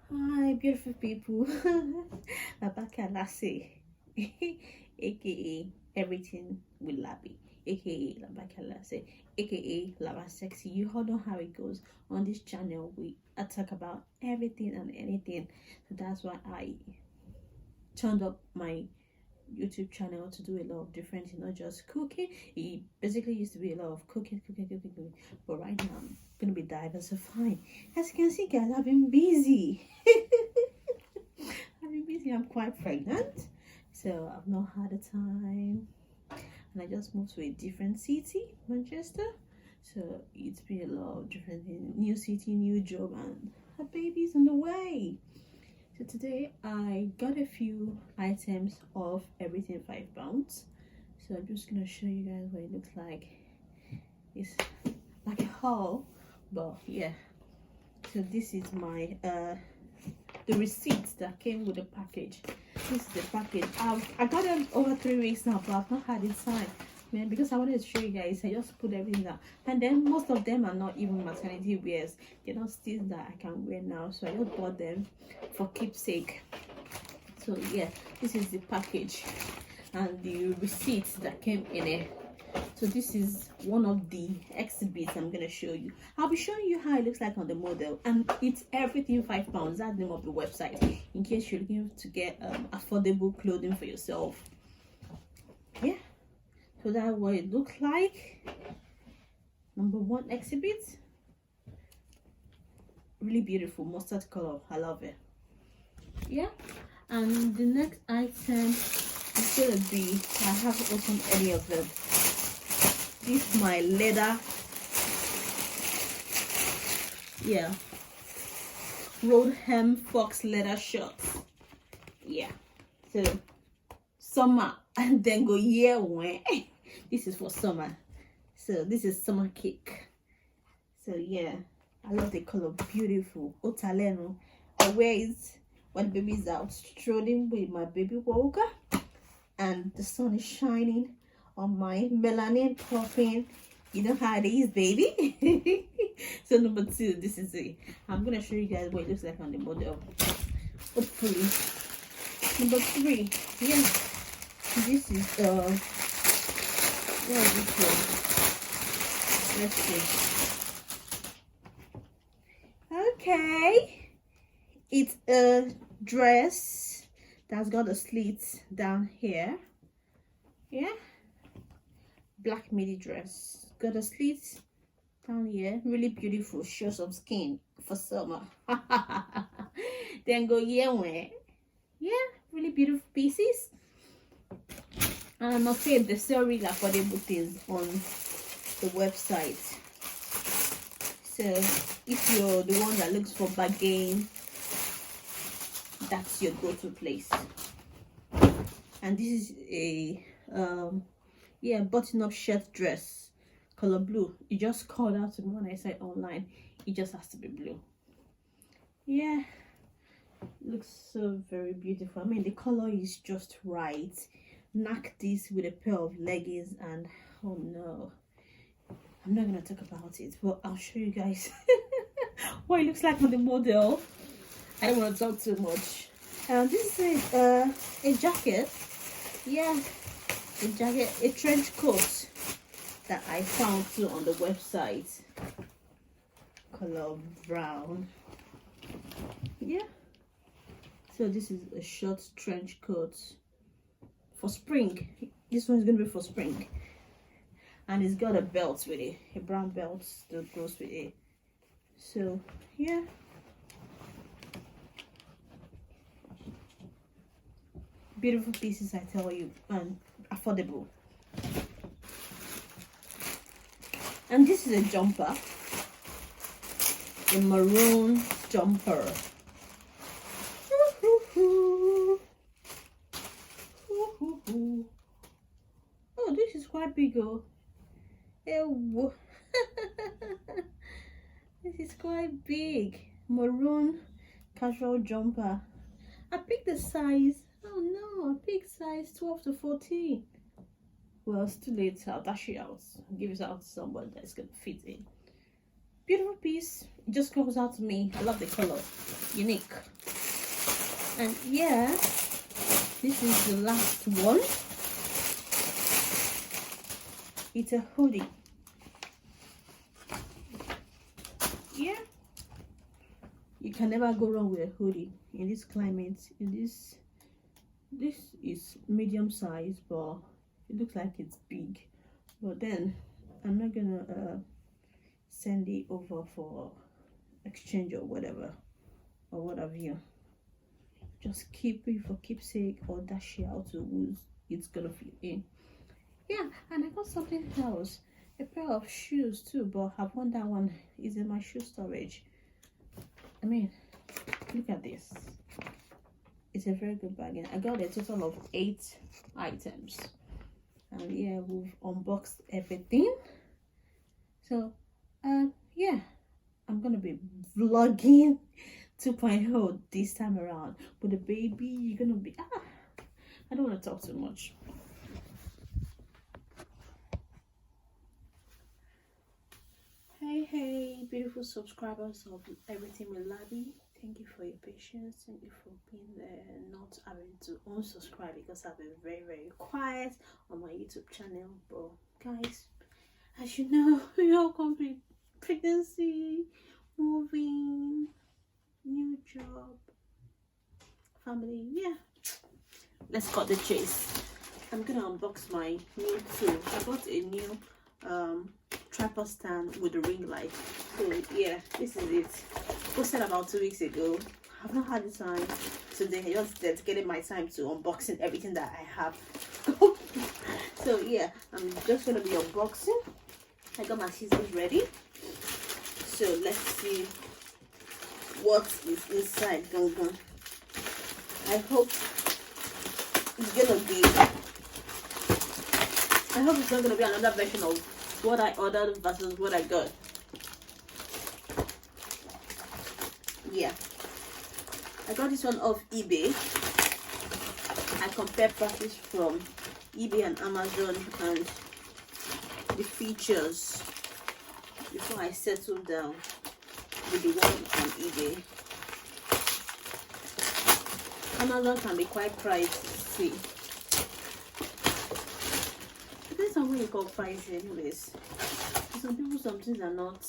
Hi, beautiful people. Abaka Lassie, aka Everything with Labby, aka Labaka Lassie, aka Lava Sexy. You all know how it goes on this channel. We talk about everything and anything. So that's why I turned up my YouTube channel to do a lot of different things, not just cooking. It basically used to be a lot of cooking. But right now I'm gonna be diversifying. As you can see, guys, I've been busy. I've been busy. I'm quite pregnant, so I've not had a time. And I just moved to a different city, Manchester. So it's been a lot of different things. New city, new job, and a baby's on the way. So today I got a few items of everything £5. So I'm just gonna show you guys what it looks like. It's like a haul, but yeah. So this is my the receipt that came with the package. This is the package. I got it over 3 weeks now, but I've not had it signed. Man, because I wanted to show you guys, I just put everything down, and then most of them are not even maternity wears. They're not still that I can wear now, so I just bought them for keepsake. So yeah, this is the package and the receipt that came in it. So this is one of the exhibits I'm gonna show you. I'll be showing you how it looks like on the model, and it's everything £5. That's the name of the website, in case you're looking to get affordable clothing for yourself. Yeah, so that's what it looks like. Number one exhibit, really beautiful mustard color. I love it. Yeah, and the next item is gonna be, I haven't opened any of them. This is my leather, yeah, road hem fox leather shorts. Yeah, so summer and then go year when. This is for summer, so this is summer cake. So yeah, I love the color, beautiful. Otaleno, I wear it when the baby's out strolling with my baby walker and the sun is shining on my melanin popping. You know how it is, baby. So number two, this is it. I'm gonna show you guys what it looks like on the model, hopefully. Number three, yeah, this is what is this one? Let's see. Okay, it's a dress that's got a slit down here. Yeah, black midi dress, got a slit down here, really beautiful, show some skin for summer. Then go yeah, really beautiful pieces. And I'm afraid they sell really affordable things on the website. So if you're the one that looks for bargain, that's your go-to place. And this is a yeah, button-up shirt dress, color blue. It just called out to me when I said online, it just has to be blue. Yeah, looks so very beautiful. I mean, the color is just right. Knock this with a pair of leggings, and oh no, I'm not gonna talk about it, but I'll show you guys what it looks like on the model. I don't want to talk too much. This is a jacket. Yeah, a jacket, a trench coat that I found too on the website, color brown. Yeah, so this is a short trench coat for spring. This one's gonna be for spring, and it's got a belt with it, a brown belt that goes with it. So yeah, beautiful pieces, I tell you, and affordable. And this is a jumper, a maroon jumper. Oh, this is quite big. Oh, ew. This is quite big. Maroon casual jumper. I picked the size. Oh no, I picked size 12 to 14. Well, it's too late. I'll dash it out. I'll give it out to someone that's gonna fit in. Beautiful piece. It just comes out to me. I love the color. Unique. And yeah, this is the last one. It's a hoodie. Yeah, you can never go wrong with a hoodie in this climate. This is medium size, but it looks like it's big. But then I'm not gonna send it over for exchange or whatever, or what have you. Just keep it for keepsake or dash it out to who's it's gonna fit in. Yeah, and I got something else, a pair of shoes too, but I've won that one is in my shoe storage. I mean, look at this. It's a very good bargain. I got a total of 8 items, and yeah, we've unboxed everything. So yeah, I'm gonna be vlogging 2.0 this time around with the baby. You're gonna be I don't want to talk too much. Hey beautiful subscribers of Everything with Labby, thank you for your patience. Thank you for being there, not having to unsubscribe because I've been very quiet on my YouTube channel. But guys, as you know, we all come with pregnancy, moving, new job, family. Yeah, let's cut the chase. I'm gonna unbox my new tool. I got a new tripod stand with a ring light. So yeah, this is it. Posted about 2 weeks ago. I've not had the time today. Just dedicating my time to unboxing everything that I have. So yeah, I'm just gonna be unboxing. I got my scissors ready. So let's see what is inside. I hope it's not gonna be another version of what I ordered versus what I got. Yeah, I got this one off eBay. I compared prices from eBay and Amazon and the features before I settled down with the one on eBay. Amazon can be quite pricey. Depends on what you call pricey anyways. For some people, some things are not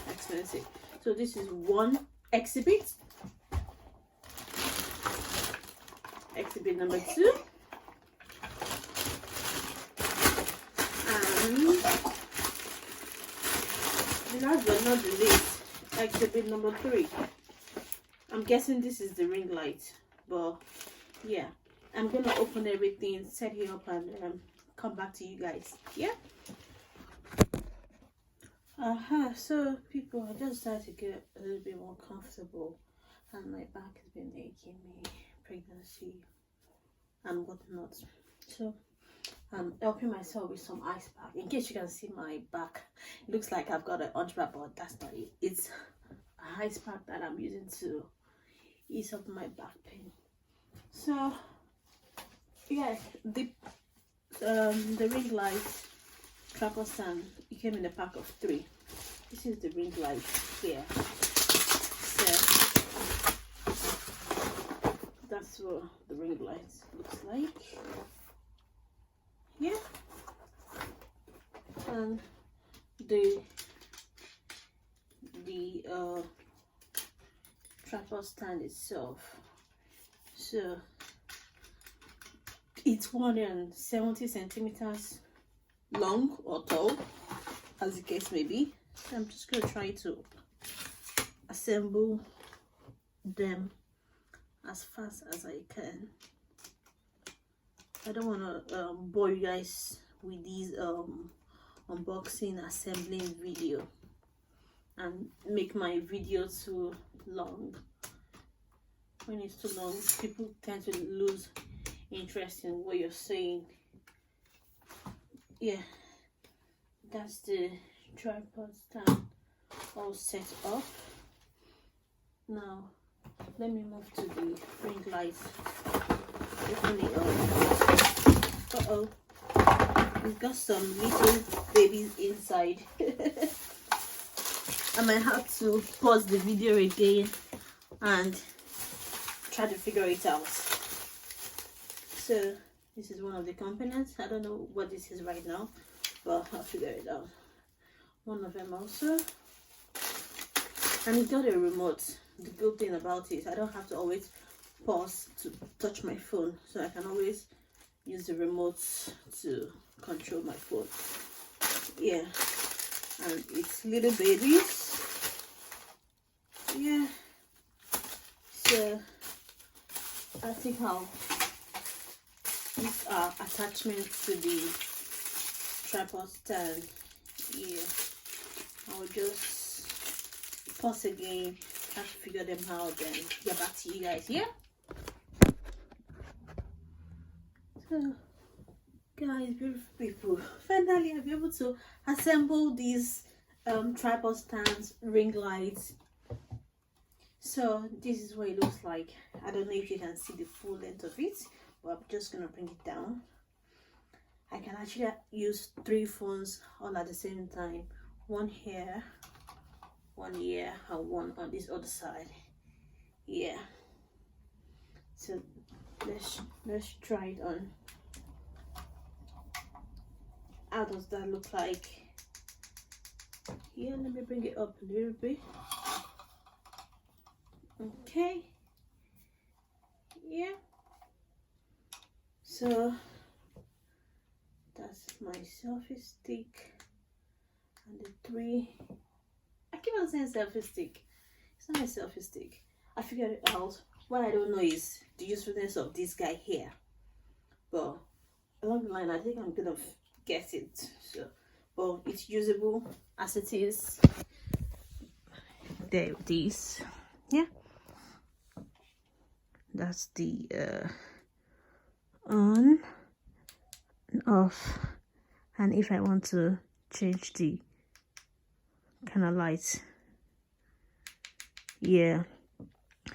expensive. So this is one exhibit. Exhibit number 2. And last but not the least, exhibit number 3. I'm guessing this is the ring light, but yeah, I'm gonna open everything, set it up, and come back to you guys. Yeah. So people, I just started to get a little bit more comfortable, and my back has been aching me, pregnancy and whatnot. So I'm helping myself with some ice pack. In case you can see my back, it looks like I've got an hunchback, but that's not it. It's an ice pack that I'm using to ease up my back pain. So yeah, the ring light tripod stand, it came in a pack of 3. This is the ring light here. So that's what the ring light looks like. Yeah, and the tripod stand itself. So it's 170 centimeters long or tall, as the case may be. So I'm just going to try to assemble them as fast as I can. I don't want to bore you guys with these unboxing assembling video and make my video too long. When it's too long, people tend to lose interest in what you're saying. Yeah, that's the tripod stand all set up. Now let me move to the ring light. Open it up. We've got some little babies inside. I might have to pause the video again and try to figure it out. So this is one of the components. I don't know what this is right now, but I'll figure it out. One of them also, and it's got a remote. The good thing about it, I don't have to always pause to touch my phone, so I can always use the remote to control my phone. Yeah, and it's little babies. Yeah, so I think how these are attachments to the tripod stand. Yeah, I'll just pause again, have to figure them out, then get back to you guys. Yeah. So guys, beautiful people, finally I'll be able to assemble these tripod stands, ring lights. So this is what it looks like. I don't know if you can see the full length of it, but I'm just gonna bring it down. I can actually use 3 phones all at the same time, one here, one here, and one on this other side. Yeah, so let's try it on. How does that look like? Yeah, let me bring it up a little bit. Okay, yeah, so that's my selfie stick and the 3. I keep on saying selfie stick. It's not a selfie stick. I figured it out. What I don't know is the usefulness of this guy here, but along the line I think I'm gonna get it. So, but it's usable as it is. There it is. Yeah, that's the on and off, and if I want to change the kind of light, yeah,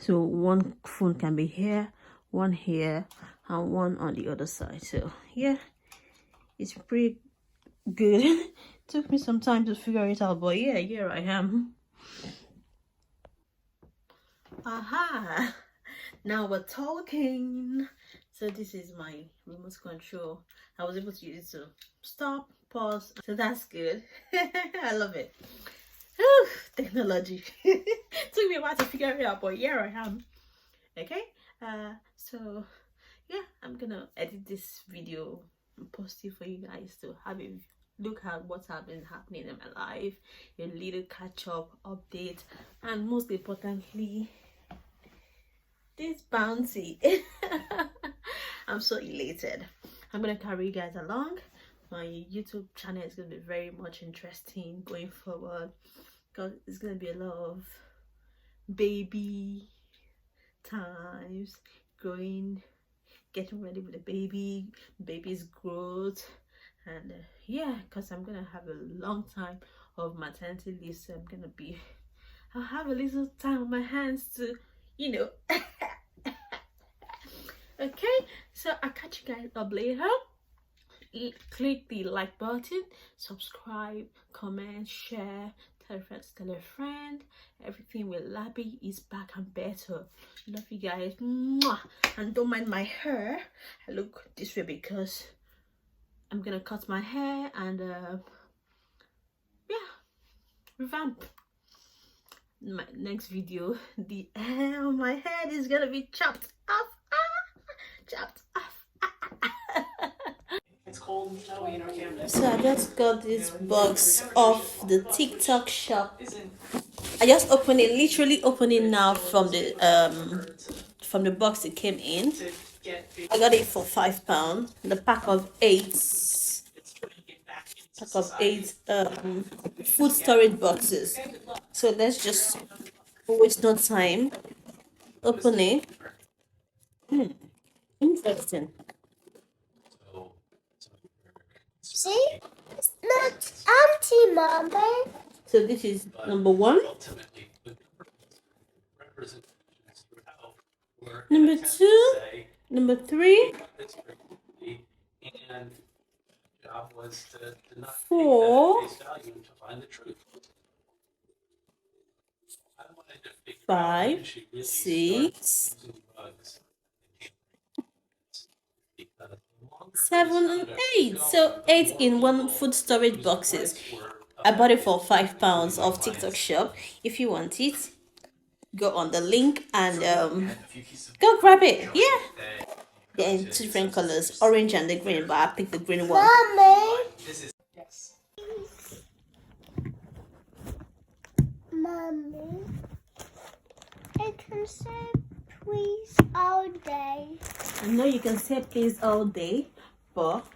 so one phone can be here, one here, and one on the other side. So yeah, it's pretty good. Took me some time to figure it out, but yeah, here I am. Aha, now we're talking. So this is my remote control. I was able to use it to stop, pause, so that's good. I love it. Whew, technology. Took me a while to figure it out, but here I am. Okay, so yeah, I'm gonna edit this video and post it for you guys to have a look at what's been happening in my life, a little catch-up update, and most importantly, this bouncy. I'm so elated. I'm gonna carry you guys along. My YouTube channel is gonna be very much interesting going forward, because it's gonna be a lot of baby times, growing, getting ready with the baby's growth, and yeah, because I'm gonna have a long time of maternity leave, so I'll have a little time on my hands to, you know. Okay, so I'll catch you guys up later. Click the like button, subscribe, comment, share, tell a friend to tell a friend. Everything with Labby is back and better. Love you guys. Mwah. And don't mind my hair. I look this way because I'm gonna cut my hair and yeah, revamp. My next video, the hair on my head is gonna be chopped off. Chopped off. It's cold and snowy in our campus. So I just got this box off the TikTok shop. I just opened it, literally opened it now from the box it came in. I got it for £5. The pack of 8 food storage boxes. So let's just waste no time. Open it. Interesting. See? It's not empty, Mama. So this is number 1. Number 2. Number 3. 4. 5. 6. 7 and 8. So 8 in one food storage boxes. I bought it for £5 off TikTok shop. If you want it, go on the link and go grab it. Yeah. They're in two different colors, orange and the green, but I picked the green one. Mommy. Yes. Mommy. I can say please all day. I know you can say please all day, but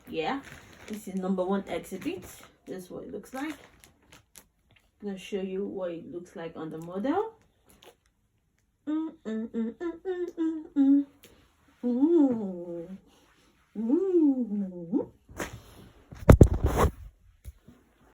yeah, this is number 1 exhibit. This is what it looks like. I'm gonna show you what it looks like on the model.